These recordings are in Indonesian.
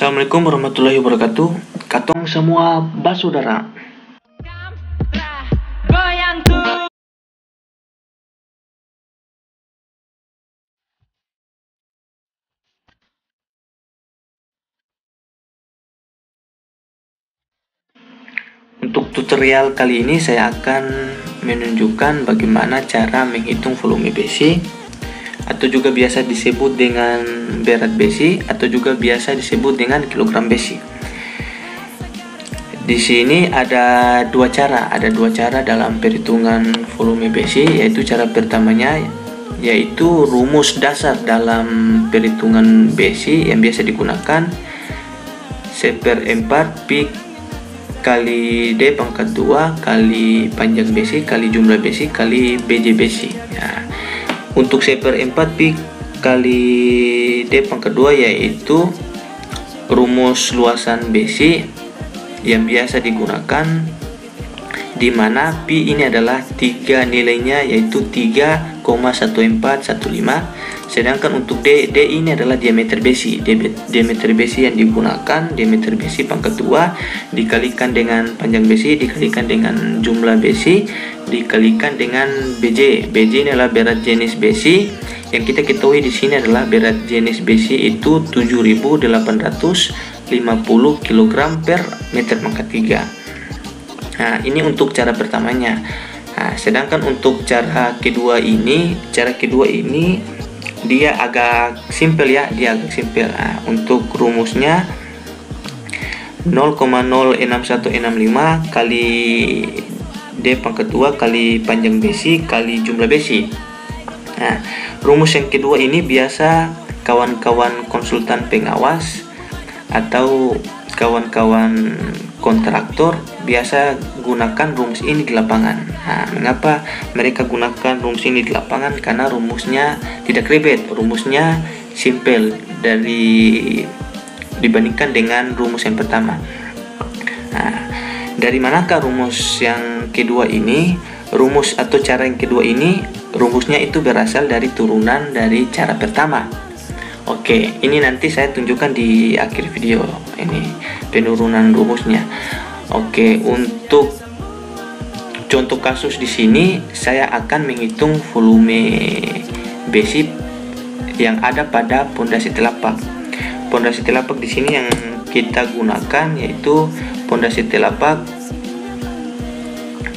Assalamualaikum warahmatullahi wabarakatuh. Katong semua basudara. Untuk tutorial kali ini saya akan menunjukkan bagaimana cara menghitung volume besi, atau juga biasa disebut dengan berat besi, atau juga biasa disebut dengan kilogram besi. Di sini ada dua cara dalam perhitungan volume besi, yaitu cara pertamanya yaitu rumus dasar dalam perhitungan besi yang biasa digunakan 1/4 pi kali D pangkat 2 kali panjang besi kali jumlah besi kali BJ besi. Nah, untuk 1/4 pi kali D pangkat 2 yaitu rumus luasan besi yang biasa digunakan, di mana pi ini adalah 3 nilainya yaitu 3,1415, sedangkan untuk D ini adalah diameter besi. Diameter besi yang digunakan, diameter besi pangkat 2 dikalikan dengan panjang besi dikalikan dengan jumlah besi dikalikan dengan BJ. BJ ini adalah berat jenis besi. Yang kita ketahui di sini adalah berat jenis besi itu 7.850 kg per meter pangkat 3. Nah, ini untuk cara pertamanya. Nah, sedangkan untuk cara kedua ini dia agak simpel ya, Nah, untuk rumusnya 0,06165 kali D pangkat 2 kali panjang besi kali jumlah besi. Nah, rumus yang kedua ini biasa kawan-kawan konsultan pengawas atau kawan-kawan kontraktor biasa gunakan rumus ini di lapangan. Nah, mengapa mereka gunakan rumus ini di lapangan? Karena rumusnya tidak ribet, rumusnya simple dibandingkan dengan rumus yang pertama. Nah, dari manakah rumus yang kedua ini? Rumus atau cara yang kedua ini, rumusnya itu berasal dari turunan dari cara pertama. Oke, ini nanti saya tunjukkan di akhir video ini penurunan rumusnya. Oke, untuk contoh kasus di sini saya akan menghitung volume besi yang ada pada pondasi telapak. Pondasi telapak di sini yang kita gunakan yaitu pondasi telapak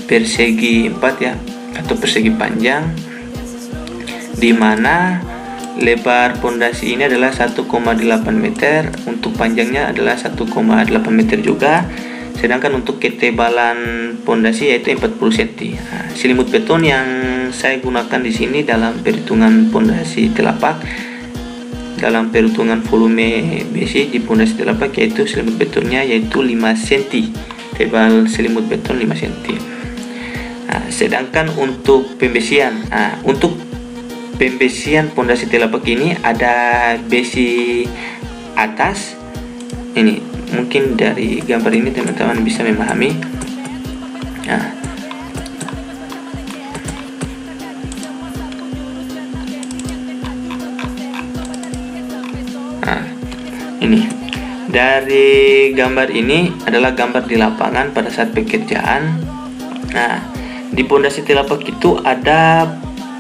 persegi 4 ya, atau persegi panjang, di mana lebar pondasi ini adalah 1,8 meter, untuk panjangnya adalah 1,8 meter juga, sedangkan untuk ketebalan pondasi yaitu 40 cm. Nah, selimut beton yang saya gunakan di sini dalam perhitungan pondasi telapak, dalam perhitungan volume besi di pondasi telapak, yaitu selimut betonnya yaitu 5 cm, tebal selimut beton 5 cm. Nah, sedangkan untuk pembesian, pembesian pondasi telapak ini ada besi atas. Ini mungkin dari gambar ini teman-teman bisa memahami. Nah, ini dari gambar ini adalah gambar di lapangan pada saat pekerjaan. Nah, di pondasi telapak itu ada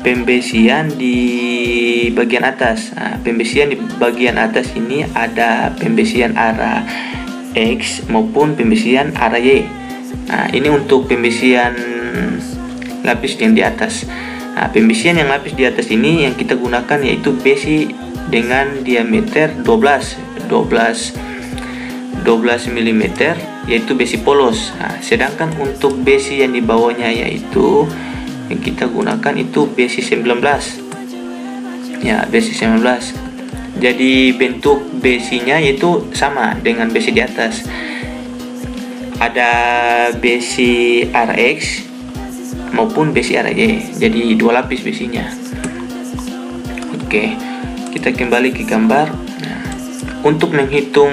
pembesian di bagian atas. Nah, pembesian di bagian atas ini ada pembesian arah X maupun pembesian arah Y. Nah, ini untuk pembesian lapis yang di atas. Nah, pembesian yang lapis di atas ini yang kita gunakan yaitu besi dengan diameter 12 mm, yaitu besi polos. Nah, sedangkan untuk besi yang di bawahnya yaitu yang kita gunakan itu besi 19 ya, besi 19. Jadi bentuk besinya itu sama dengan besi di atas. Ada besi RX maupun besi RY, jadi dua lapis besinya. Oke, kita kembali ke gambar. Untuk menghitung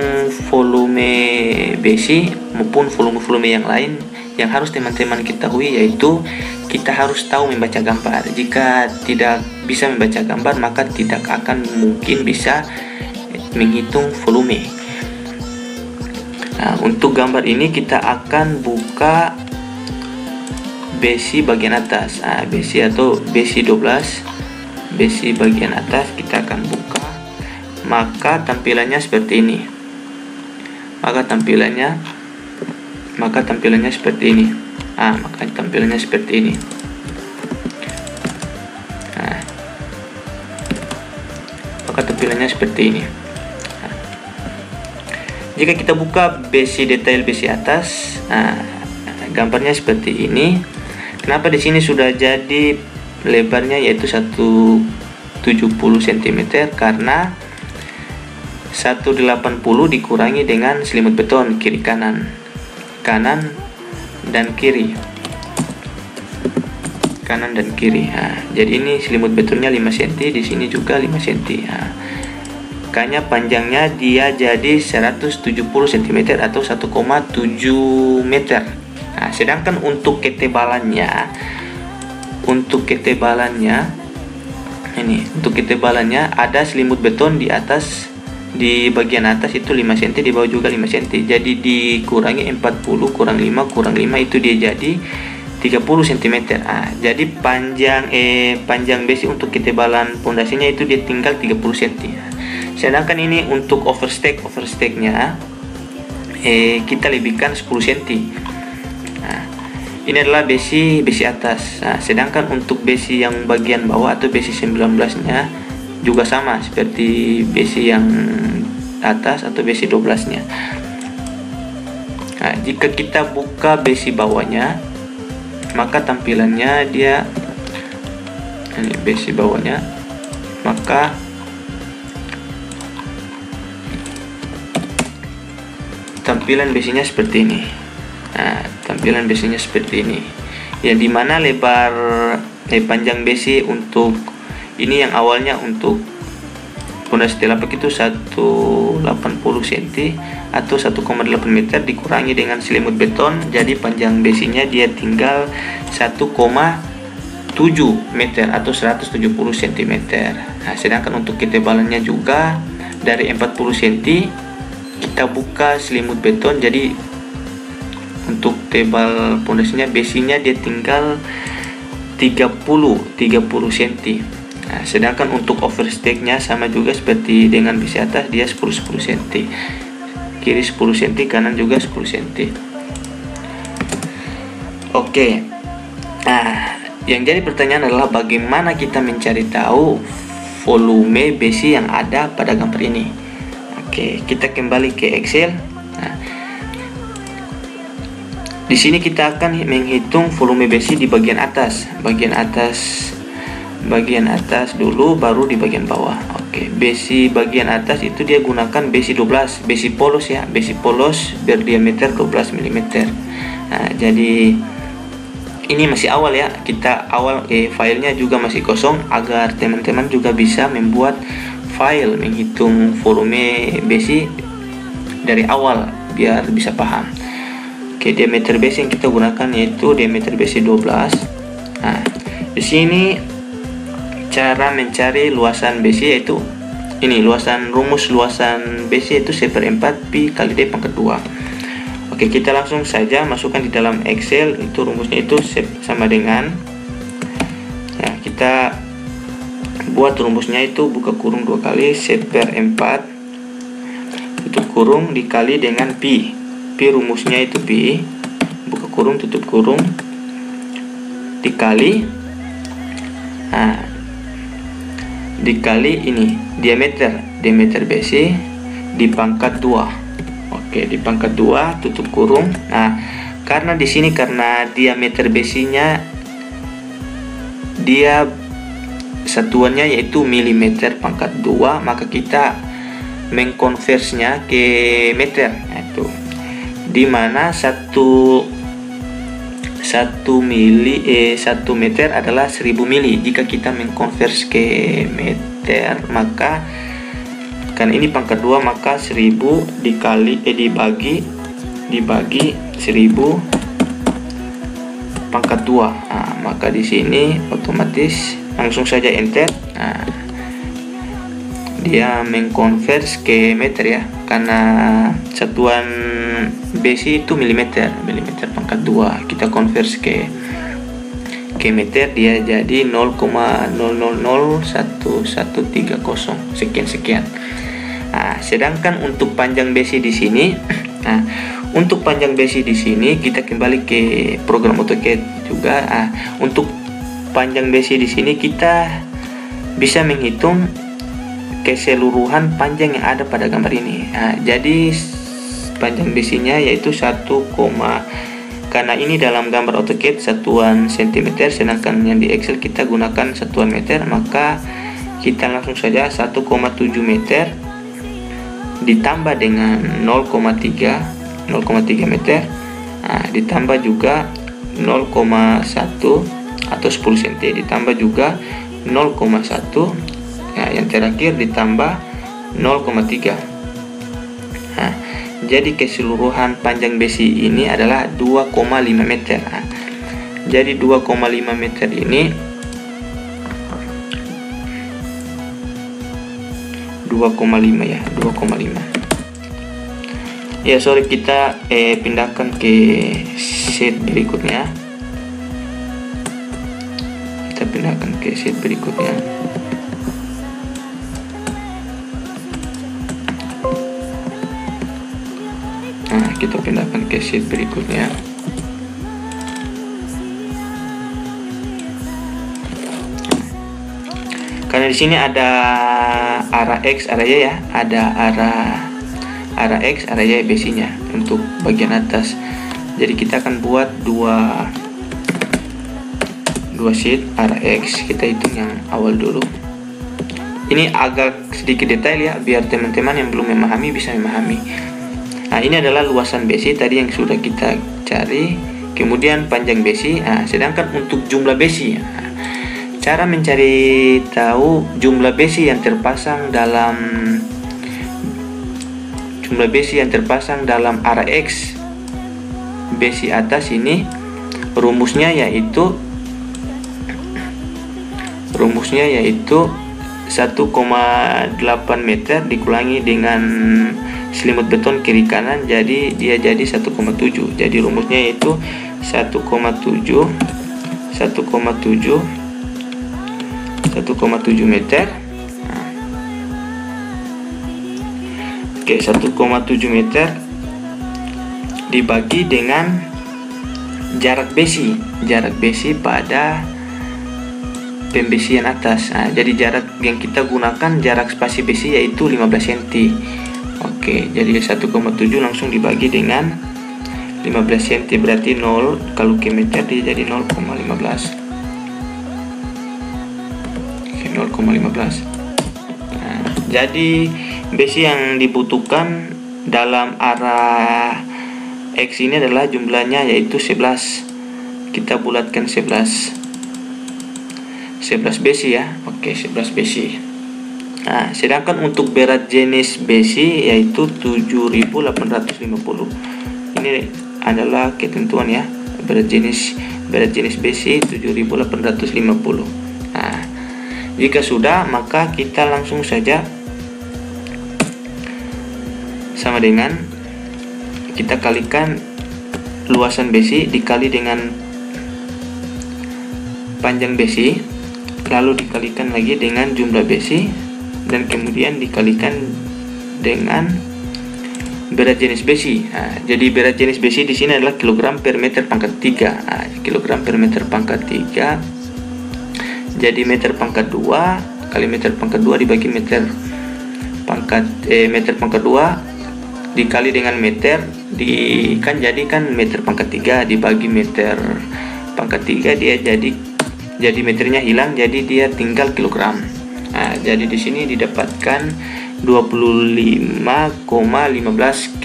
volume besi maupun volume-volume yang lain, yang harus teman-teman ketahui yaitu kita harus tahu membaca gambar. Jika tidak bisa membaca gambar, maka tidak akan mungkin bisa menghitung volume. Nah, untuk gambar ini kita akan buka besi bagian atas, besi atau besi 12, besi bagian atas kita akan buka. Maka tampilannya seperti ini. Maka tampilannya seperti ini. Maka tampilannya seperti ini. Maka tampilannya seperti ini. Jika kita buka besi detail besi atas, gambarnya seperti ini. Kenapa di sini sudah jadi lebarnya yaitu 170 cm? Karena 180 dikurangi dengan selimut beton kiri kanan dan kiri. Jadi ini selimut betonnya 5 cm, di sini juga 5 cm. Makanya panjangnya dia jadi 170 cm atau 1,7 meter. Sedangkan untuk ketebalannya ada selimut beton di atas, di bagian atas itu 5 cm, di bawah juga 5 cm. Jadi dikurangi 40 kurang 5 itu dia jadi 30 cm. Jadi panjang besi untuk ketebalan pondasinya itu dia tinggal 30 cm. Sedangkan ini untuk overstacknya kita lebihkan 10 cm. Ini adalah besi atas. Sedangkan untuk besi yang bagian bawah atau besi 19-nya juga sama seperti besi yang atas atau besi 12-nya. Jika kita buka besi bawahnya, maka tampilannya dia ini besi bawahnya, maka tampilan besinya seperti ini. Tampilan besinya seperti ini. Yang dimana panjang besi untuk ini yang awalnya untuk pondasi telapak itu 180 cm atau 1,8 meter dikurangi dengan selimut beton, jadi panjang besinya dia tinggal 1,7 meter atau 170 cm. Sedangkan untuk ketebalannya juga dari 40 cm kita buka selimut beton, jadi untuk tebal pondasinya besinya dia tinggal 30 cm. Sedangkan untuk overstacknya sama juga seperti dengan besi atas, dia 10 cm, kiri 10 cm, kanan juga 10 cm. Oke. Yang jadi pertanyaan adalah bagaimana kita mencari tahu volume besi yang ada pada gambar ini. Oke, kita kembali ke Excel. Di sini kita akan menghitung volume besi di bagian atas dulu, baru di bagian bawah. Oke, besi bagian atas itu dia gunakan besi 12, besi polos ya, besi polos berdiameter 12 mm. Jadi ini masih awal ya, filenya juga masih kosong agar teman-teman juga bisa membuat file menghitung volume besi dari awal biar bisa paham. Oke, diameter besi yang kita gunakan yaitu diameter besi 12. Di sini cara mencari luasan besi yaitu ini, rumus luasan besi itu 1/4 pi kali D pangkat 2. Oke, kita langsung saja masukkan di dalam Excel. Itu rumusnya itu sama dengan kita buat rumusnya itu buka kurung 2 kali 1/4 tutup kurung dikali dengan pi. Rumusnya itu pi, buka kurung tutup kurung dikali dikali ini diameter besi di pangkat 2. Oke, di pangkat 2 tutup kurung. Karena di sini karena diameter besinya dia satuannya yaitu milimeter pangkat 2, maka kita mengkonversinya ke meter. Itu dimana 1 meter adalah 1000 mili. Jika kita mengkonvers ke meter, maka karena ini pangkat 2, maka 1000 dibagi 1000 pangkat 2. Maka di sini otomatis langsung saja enter. Dia mengkonvers ke meter ya, karena satuan besi itu milimeter pangkat 2. Kita konversi ke meter, dia jadi 0,0001130 sekian. Nah, sedangkan untuk panjang besi di sini, untuk panjang besi di sini kita kembali ke program AutoCAD juga. Untuk panjang besi di sini kita bisa menghitung keseluruhan panjang yang ada pada gambar ini. Jadi panjang besinya yaitu 1, karena ini dalam gambar AutoCAD satuan cm, sedangkan yang di Excel kita gunakan satuan meter, maka kita langsung saja 1,7 meter ditambah dengan 0,3 meter, ditambah juga 0,1 atau 10 cm, ditambah juga 0,1, yang terakhir ditambah 0,3. Jadi keseluruhan panjang besi ini adalah 2,5 meter. Jadi 2,5 meter ini 2,5 ya, 2,5. Ya, sorry, kita pindahkan ke sheet berikutnya. Kita pindahkan ke sheet berikutnya. Nah, kita pindahkan ke sheet berikutnya. Karena di sini ada arah X, arah Y ya, ada arah X, arah Y besinya untuk bagian atas. Jadi kita akan buat dua sheet arah X. Kita hitung yang awal dulu. Ini agak sedikit detail ya, biar teman-teman yang belum memahami bisa memahami. Nah, ini adalah luasan besi tadi yang sudah kita cari, kemudian panjang besi. Sedangkan untuk jumlah besi, cara mencari tahu jumlah besi yang terpasang dalam arah X besi atas ini, rumusnya yaitu 1,8 meter dikurangi dengan selimut beton kiri kanan, jadi dia jadi 1,7. Jadi rumusnya yaitu 1,7 meter. Oke, 1,7 meter dibagi dengan jarak besi pada pembesian atas. Jadi jarak yang kita gunakan, jarak spasi besi yaitu 15 cm. Oke, jadi 1,7 langsung dibagi dengan 15 cm, berarti 0, kalau ke meter dia jadi 0,15. Oke, 0,15. Jadi besi yang dibutuhkan dalam arah X ini adalah jumlahnya yaitu 11. Kita bulatkan 11 besi ya. Oke, 11 besi. Sedangkan untuk berat jenis besi yaitu 7.850. Ini adalah ketentuan ya, berat jenis besi 7.850. Jika sudah, maka kita langsung saja sama dengan kita kalikan luasan besi dikali dengan panjang besi, lalu dikalikan lagi dengan jumlah besi, dan kemudian dikalikan dengan berat jenis besi. Jadi berat jenis besi di sini adalah kilogram per meter pangkat 3. Kilogram per meter pangkat 3. Jadi meter pangkat 2 kali meter pangkat 2 dibagi meter pangkat 2 dikali dengan meter, jadikan meter pangkat 3 dibagi meter pangkat 3, dia jadi meternya hilang, jadi dia tinggal kilogram. Jadi di sini didapatkan 25,15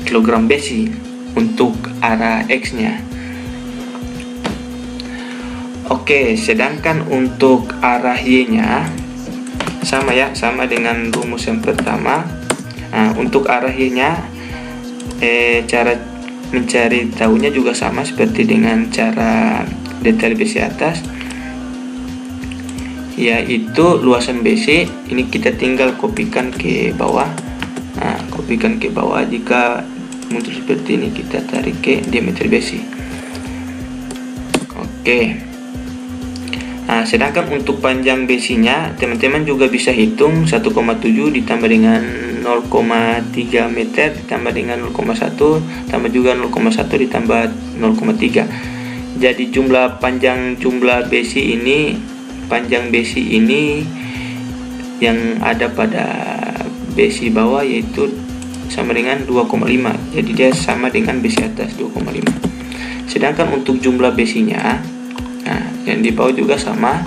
kilogram besi untuk arah X-nya. Oke, sedangkan untuk arah Y-nya sama ya, sama dengan rumus yang pertama. Untuk arah Y-nya cara mencari tahunya juga sama seperti dengan cara detail besi atas, yaitu luasan besi ini kita tinggal kopikan ke bawah. kopikan ke bawah. Jika muncul seperti ini, kita tarik ke diameter besi. Oke. Nah, sedangkan untuk panjang besinya, teman-teman juga bisa hitung 1,7 ditambah dengan 0,3 meter ditambah dengan 0,1 tambah juga 0,1 ditambah 0,3. Jadi panjang besi ini yang ada pada besi bawah yaitu sama dengan 2,5. Jadi dia sama dengan besi atas 2,5. Sedangkan untuk jumlah besinya, nah, yang di bawah juga sama.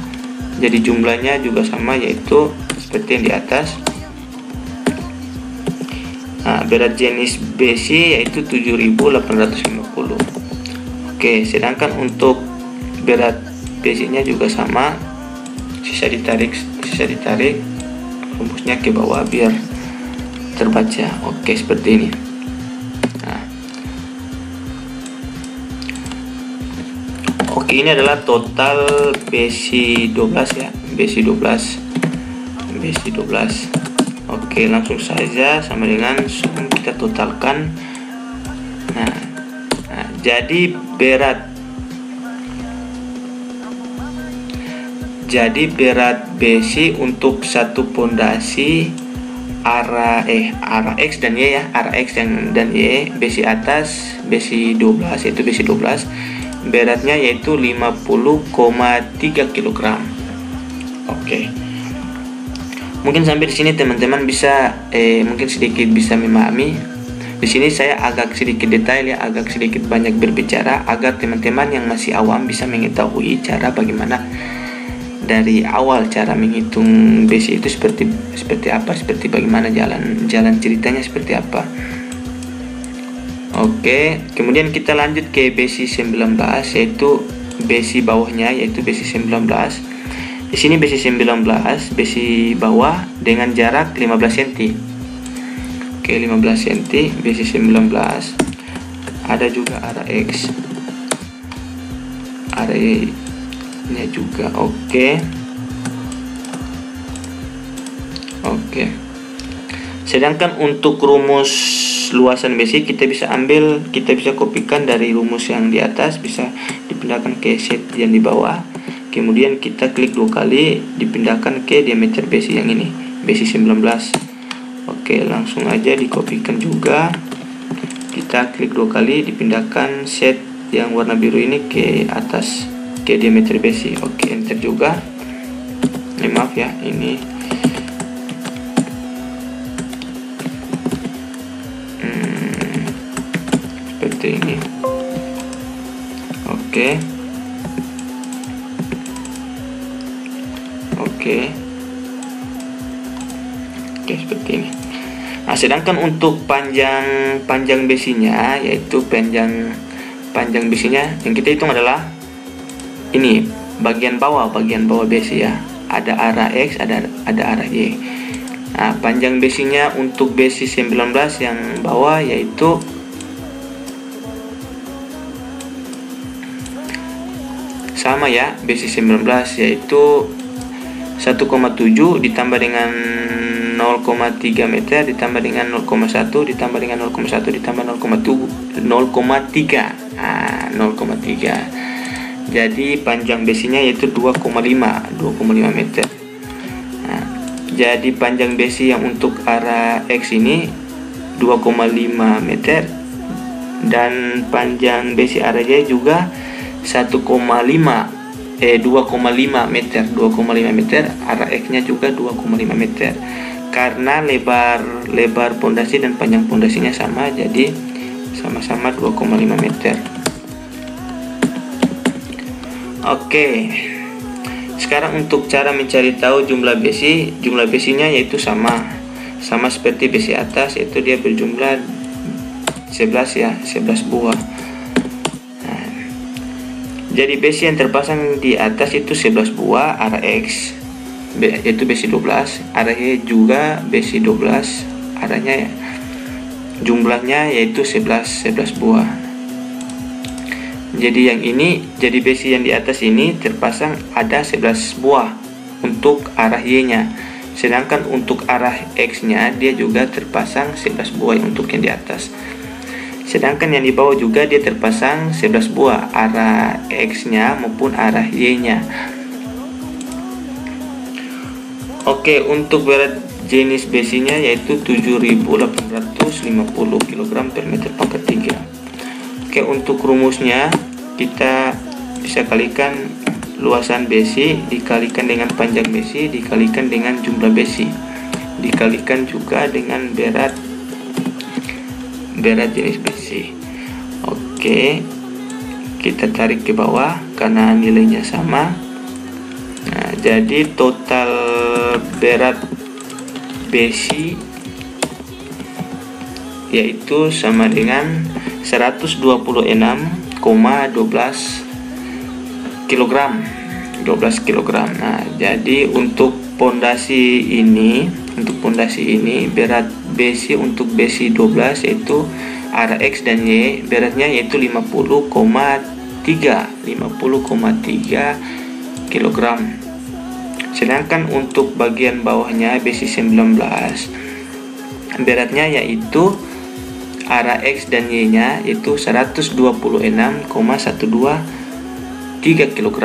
Jadi jumlahnya juga sama, yaitu seperti yang di atas. Nah, berat jenis besi yaitu 7.850. Oke, sedangkan untuk berat besinya juga sama. Sisa ditarik rumusnya ke bawah biar terbaca. Oke, seperti ini. Nah. Oke, ini adalah total besi 12 ya, besi 12. Oke, langsung saja sama dengan kita totalkan. Nah, jadi berat besi untuk satu pondasi arah X dan Y ya, arah X dan Y, besi atas besi 12 yaitu besi 12, beratnya yaitu 50,3 kg. Oke. Mungkin sampai di sini teman-teman bisa mungkin sedikit bisa memahami. Di sini saya agak sedikit detail ya, agak sedikit banyak berbicara agar teman-teman yang masih awam bisa mengetahui cara bagaimana dari awal cara menghitung besi itu seperti apa, seperti bagaimana jalan ceritanya seperti apa. Oke, kemudian kita lanjut ke besi 19 yaitu besi bawahnya yaitu besi 19. Di sini besi 19, besi bawah dengan jarak 15 cm. Oke, 15 cm besi 19. Ada juga arah X. Arah Y-nya juga. Oke. Sedangkan untuk rumus luasan besi kita bisa kopikan dari rumus yang di atas, bisa dipindahkan ke set yang di bawah. Kemudian kita klik 2 kali, dipindahkan ke diameter besi yang ini, besi 19. Oke, langsung aja dikopikan juga. Kita klik 2 kali, dipindahkan set yang warna biru ini ke atas, ke diameter besi. Oke, enter juga. Maaf ya, ini seperti ini. Oke, seperti ini. Nah, sedangkan untuk panjang besinya yaitu panjang besinya yang kita hitung adalah ini bagian bawah besi ya. Ada arah X, ada arah Y. Nah, panjang besinya untuk besi 19 yang bawah yaitu sama ya, besi 19 yaitu 1,7 ditambah dengan 0,3 meter ditambah dengan 0,1 ditambah dengan 0,1 ditambah 0,3. Nah, 0,3. Jadi panjang besinya yaitu 2,5 meter. Nah, jadi panjang besi yang untuk arah X ini 2,5 meter dan panjang besi arah Y juga 2,5 meter, arah X-nya juga 2,5 meter. Karena lebar pondasi dan panjang pondasinya sama, jadi sama-sama 2,5 meter. Oke. Sekarang untuk cara mencari tahu jumlah besinya yaitu sama seperti besi atas, yaitu dia berjumlah 11 ya, 11 buah. Jadi besi yang terpasang di atas itu 11 buah arah X yaitu besi 12, arah Y juga besi 12, arahnya ya, jumlahnya yaitu 11 buah. Jadi besi yang di atas ini terpasang ada 11 buah untuk arah Y nya, Sedangkan untuk arah X-nya dia juga terpasang 11 buah untuk yang di atas. Sedangkan yang di bawah juga dia terpasang 11 buah, arah X-nya maupun arah Y-nya. Oke, untuk berat jenis besinya yaitu 7.850 kg per meter pangkat 3. Oke, untuk rumusnya kita bisa kalikan luasan besi dikalikan dengan panjang besi dikalikan dengan jumlah besi dikalikan juga dengan berat jenis besi. Oke, kita tarik ke bawah karena nilainya sama. Nah, jadi total berat besi yaitu sama dengan 126,12 kg. Nah, jadi untuk pondasi ini berat besi untuk besi 12 yaitu arah X dan Y beratnya yaitu 50,3 kg. Sedangkan untuk bagian bawahnya besi 19 beratnya yaitu arah X dan Y nya itu 126,123 kg.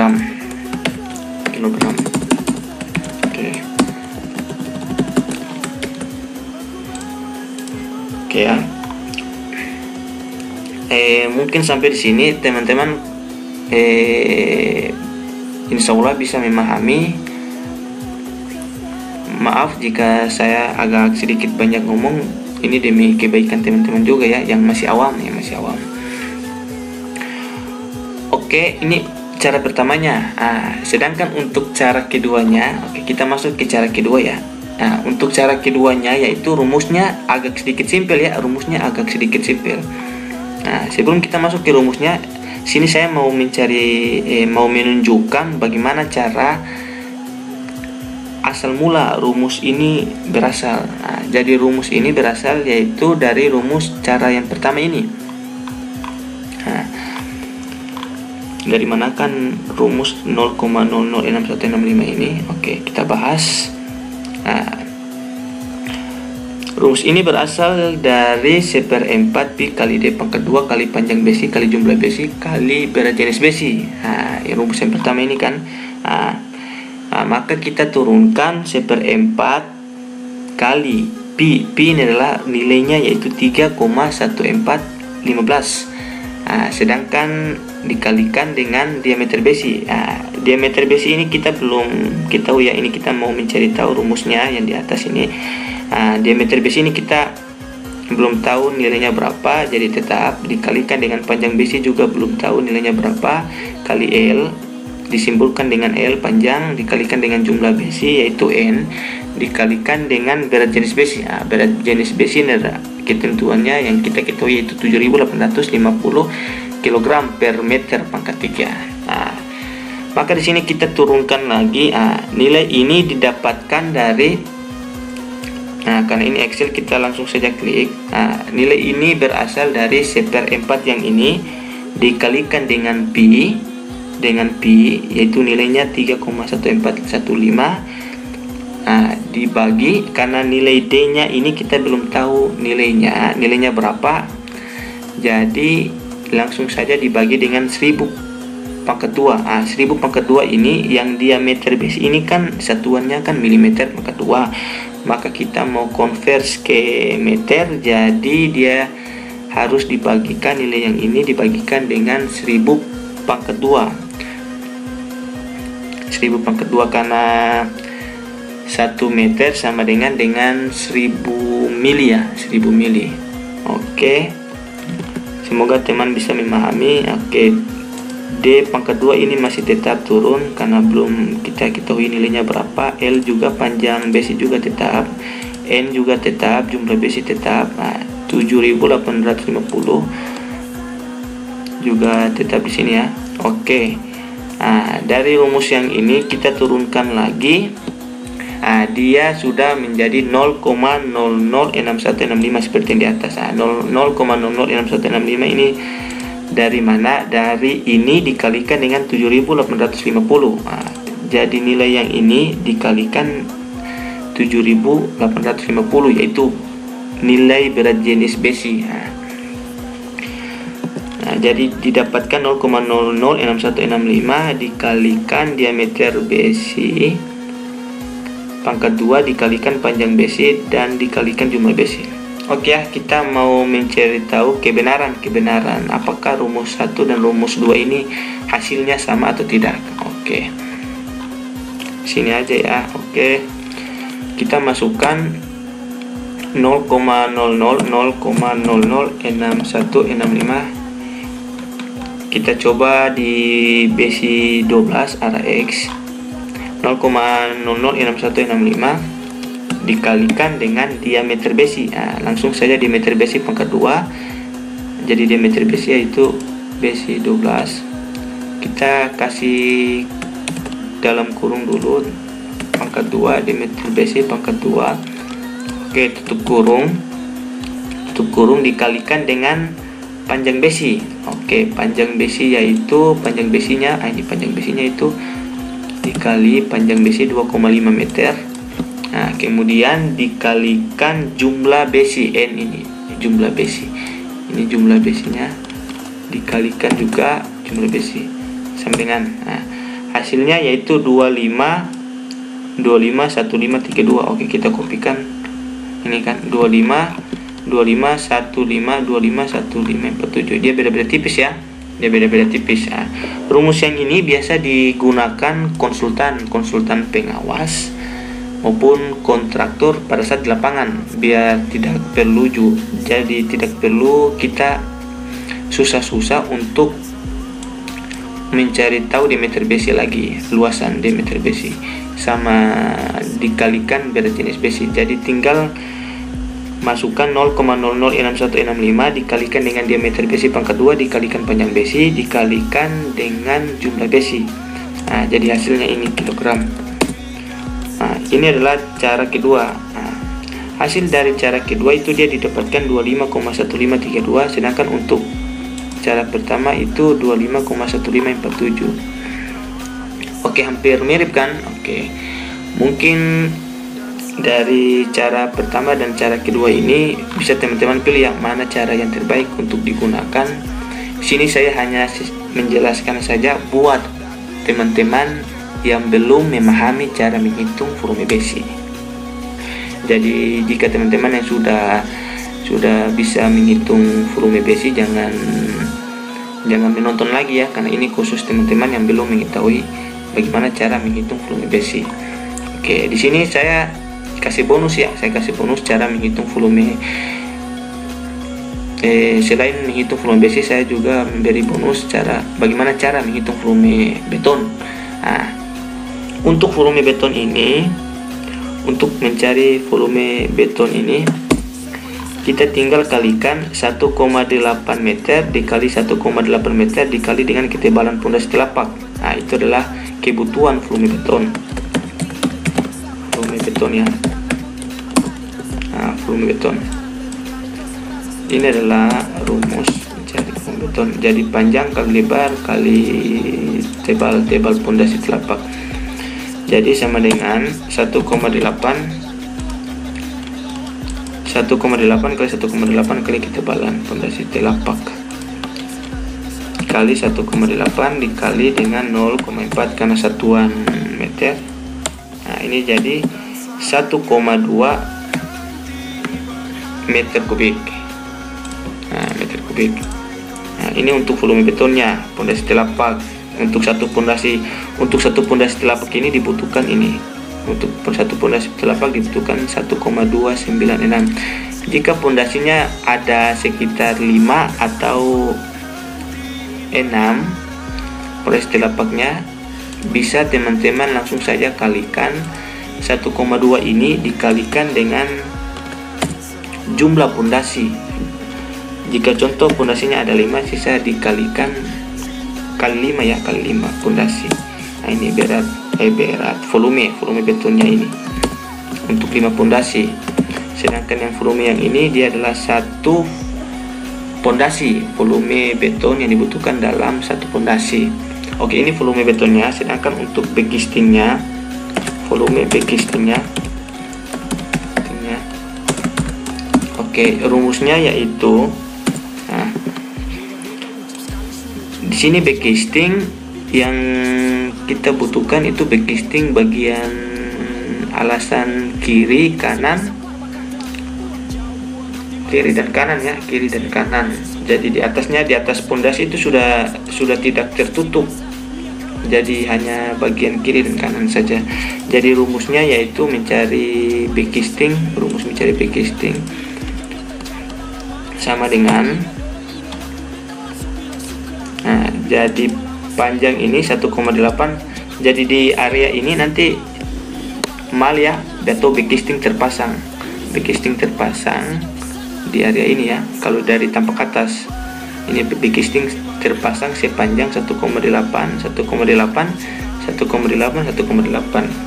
Oke ya. Mungkin sampai di sini teman-teman insya Allah bisa memahami. Maaf jika saya agak sedikit banyak ngomong, ini demi kebaikan teman-teman juga ya yang masih awam. Oke, ini cara pertamanya. Sedangkan untuk cara keduanya, kita masuk ke cara kedua ya. Nah, untuk cara keduanya yaitu rumusnya agak sedikit simpel ya. Nah, sebelum kita masuk ke rumusnya, sini saya mau menunjukkan bagaimana cara asal mula rumus ini berasal. Nah, jadi rumus ini berasal yaitu dari rumus cara yang pertama ini. Nah, dari mana kan rumus 0,006165 ini? Oke, kita bahas. Nah, rumus ini berasal dari 1/4 pi kali D pangkat 2 kali panjang besi kali jumlah besi kali berat jenis besi. Nah, rumus yang pertama ini kan. Maka kita turunkan 1/4 kali pi. Pi ini adalah nilainya yaitu 3,1415. Sedangkan dikalikan dengan diameter besi. Diameter besi ini kita belum tahu ya. Ini kita mau mencari tahu rumusnya yang di atas ini. Diameter besi ini kita belum tahu nilainya berapa, jadi tetap dikalikan dengan panjang besi juga belum tahu nilainya berapa, kali L disimbolkan dengan L panjang dikalikan dengan jumlah besi yaitu N dikalikan dengan berat jenis besi. Berat jenis besi ini adalah ketentuannya yang kita ketahui yaitu 7.850 kg per meter pangkat 3. Maka di sini kita turunkan lagi. Nilai ini didapatkan dari karena ini Excel kita langsung saja klik. Nilai ini berasal dari 1/4 yang ini dikalikan dengan pi yaitu nilainya 3,1415 dibagi karena nilai D nya ini kita belum tahu nilainya berapa, jadi langsung saja dibagi dengan 1000 pangkat 2. 1000 pangkat 2 ini yang diameter besi ini kan satuannya kan milimeter pangkat 2, maka kita mau convert ke meter, jadi dia harus dibagikan, nilai yang ini dibagikan dengan 1000 pangkat 2. 1000 pangkat 2 karena 1 meter sama dengan 1000 mili ya, 1000 mili. Oke, semoga teman bisa memahami. Oke, D pangkat 2 ini masih tetap turun karena belum kita ketahui nilainya berapa. L juga panjang besi juga tetap, N juga tetap, jumlah besi tetap. 7.850 juga tetap di sini ya. Oke. Dari rumus yang ini kita turunkan lagi. Dia sudah menjadi 0,006165 seperti yang di atas. 0,006165 ini dari mana? Dari ini dikalikan dengan 7.850. Jadi nilai yang ini dikalikan 7.850, yaitu nilai berat jenis besi. Nah, jadi didapatkan 0,006165 dikalikan diameter besi pangkat 2 dikalikan panjang besi dan dikalikan jumlah besi. Oke ya, kita mau mencari tahu kebenaran apakah rumus 1 dan rumus 2 ini hasilnya sama atau tidak. Oke, sini aja ya. Oke, kita masukkan 0,00,006165. Kita coba di besi 12 arah X. 0,006165 dikalikan dengan diameter besi. Nah, langsung saja diameter besi pangkat 2. Jadi diameter besi yaitu besi 12. Kita kasih dalam kurung dulu pangkat 2 diameter besi pangkat 2. Oke, tutup kurung dikalikan dengan panjang besi. Oke, panjang besi yaitu panjang besinya itu dikali panjang besi 2,5 meter. Nah, kemudian dikalikan jumlah besi N, ini jumlah besi. Ini jumlah besinya dikalikan juga jumlah besi sama dengan hasilnya yaitu 251532. Oke, kita kopikan ini kan 2515251547. Dia beda-beda tipis ya. Rumus yang ini biasa digunakan konsultan pengawas maupun kontraktor pada saat di lapangan, biar tidak perlu kita susah-susah untuk mencari tahu diameter besi lagi, luasan diameter besi sama dikalikan berat jenis besi. Jadi tinggal masukkan 0,006165 dikalikan dengan diameter besi pangkat 2 dikalikan panjang besi dikalikan dengan jumlah besi. Nah, jadi hasilnya ini kilogram. Nah, ini adalah cara kedua. Nah, hasil dari cara kedua itu dia didapatkan 25,1532, sedangkan untuk cara pertama itu 25,1547. Oke, hampir mirip kan? Oke, mungkin dari cara pertama dan cara kedua ini bisa teman-teman pilih yang mana cara yang terbaik untuk digunakan. Sini saya hanya menjelaskan saja buat teman-teman yang belum memahami cara menghitung volume besi. Jadi jika teman-teman yang sudah bisa menghitung volume besi, jangan menonton lagi ya, karena ini khusus teman-teman yang belum mengetahui bagaimana cara menghitung volume besi. Oke, di sini saya kasih bonus ya, cara menghitung volume. Selain menghitung volume besi, saya juga memberi bonus bagaimana cara menghitung volume beton. Nah, untuk volume beton ini, untuk mencari volume beton ini, kita tinggal kalikan 1,8 meter dikali 1,8 meter dikali dengan ketebalan pondasi telapak. Nah, itu adalah kebutuhan volume beton. Ya. Nah, volume beton ini adalah rumus mencari volume beton. Jadi panjang kali lebar kali tebal pondasi telapak. Jadi sama dengan 1,8 kali 1,8 kali ketebalan pondasi telapak kali 1,8 dikali dengan 0,4 karena satuan meter. Nah, ini jadi 1,2 meter kubik. Nah, meter kubik. Nah, ini untuk volume betonnya, pondasi telapak. Untuk satu pondasi telapak ini dibutuhkan ini. Untuk satu pondasi telapak dibutuhkan 1,296. Jika pondasinya ada sekitar 5 atau 6 pondasi telapaknya, bisa teman-teman langsung saja kalikan 1,2 ini dikalikan dengan jumlah pondasi. Jika contoh pondasinya ada 5, sisa dikalikan kali 5 ya, kali 5 pondasi. Nah, ini berat volume betonnya ini untuk 5 pondasi. Sedangkan yang volume yang ini dia adalah 1 pondasi, volume beton yang dibutuhkan dalam 1 pondasi. Oke, ini volume betonnya. Sedangkan untuk backing stringnya, volume backing stringnya Oke, rumusnya yaitu, nah, di sini backcasting yang kita butuhkan itu backcasting bagian alasan kiri dan kanan ya, kiri dan kanan. Jadi di atas pondasi itu sudah tidak tertutup. Jadi hanya bagian kiri dan kanan saja. Jadi rumusnya yaitu mencari backcasting, sama dengan, nah, jadi panjang ini 1,8. Jadi di area ini nanti mal ya, atau backcasting terpasang di area ini ya. Kalau dari tampak atas ini backcasting terpasang sepanjang 1,8.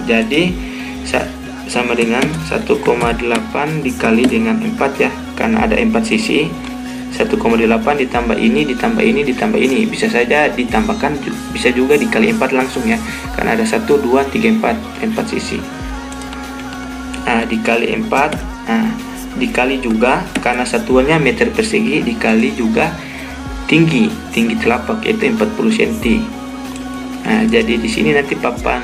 Jadi sama dengan 1,8 dikali dengan 4 ya, karena ada 4 sisi. 1,8 ditambah ini, bisa saja ditambahkan, bisa juga dikali 4 langsung ya, karena ada 1, 2, 3, 4 sisi. Nah, dikali 4, nah, dikali juga karena satuannya meter persegi, dikali juga tinggi telapak yaitu 40 cm. Nah, jadi di sini nanti papan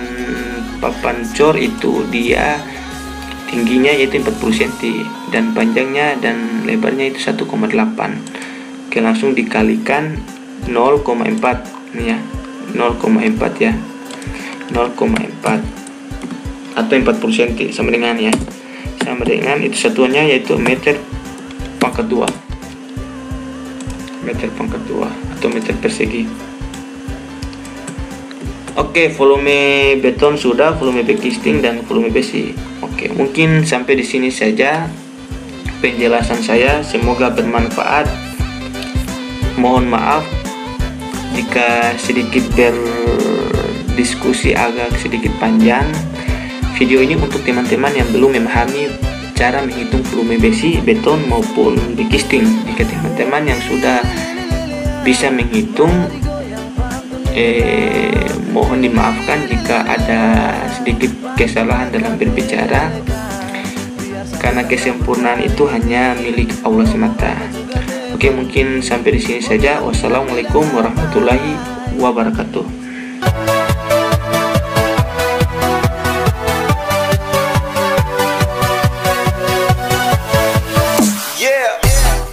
cor itu dia tingginya yaitu 40 cm dan panjangnya dan lebarnya itu 1,8. Oke, langsung dikalikan 0,4 ini ya, 0,4 ya, 0,4 atau 40 cm sama dengan itu satuannya yaitu meter pangkat 2 atau meter persegi. Oke, volume beton sudah, volume backcasting dan volume besi. Oke, mungkin sampai di sini saja penjelasan saya. Semoga bermanfaat. Mohon maaf jika sedikit berdiskusi agak sedikit panjang. Video ini untuk teman-teman yang belum memahami cara menghitung volume besi, beton maupun backcasting. Jika teman-teman yang sudah bisa menghitung, mohon dimaafkan jika ada sedikit kesalahan dalam berbicara, karena kesempurnaan itu hanya milik Allah semata. Oke, mungkin sampai di sini saja. Wassalamualaikum warahmatullahi wabarakatuh.